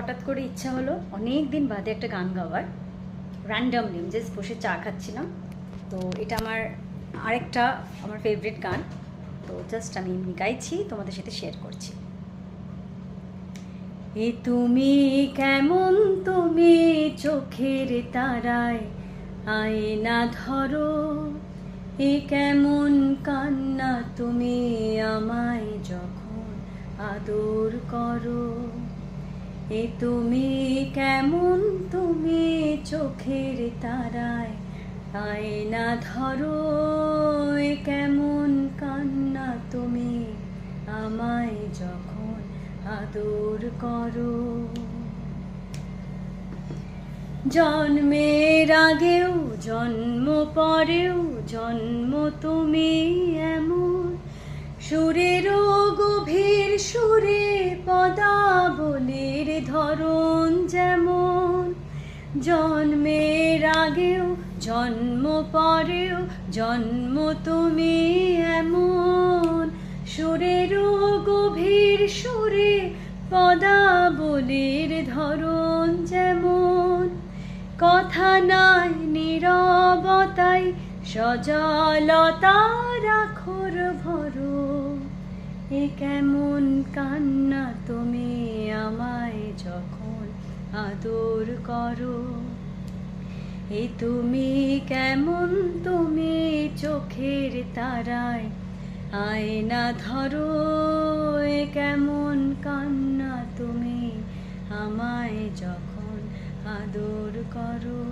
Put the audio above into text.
হঠাৎ করে ইচ্ছা হলো অনেক দিন বাদে একটা গান গাওয়ার, র্যান্ডামলি জাস্ট বসে চা খাচ্ছিলাম। তো এটা আরেকটা আমার ফেভারিট গান, তো জাস্ট আমি এমনি গাইছি, তোমাদের সাথে শেয়ার করছি। এ তুমি কেমন, তুমি চোখের তারায় আয়না ধরো, এ কেমন কান্না তুমি আমায় যখন আদর করো। এ তুমি কেমন, তুমি চোখের তারায় আয়না ধরো, এ কেমন কান্না তুমি আমায় যখন আদর করো। জন্মের আগেও জন্ম পরেও জন্ম তুমি এমন, সুরেরও গভীর সুরে পদাবলীর ধরন যেমন। জন্মের আগেও জন্ম পরেও জন্ম তুমি এমন, সুরেরও গভীর সুরে পদাবলীর ধরন যেমন। কথা নাই নীরবতাই সজলতার আখর ভরো, এ কেমন কান্না তুমি আমায় যখন আদর করো। এ তুমি কেমন, তুমি চোখের তারায় আয়না ধরো, এ কেমন কান্না তুমি আমায় যখন আদর করো।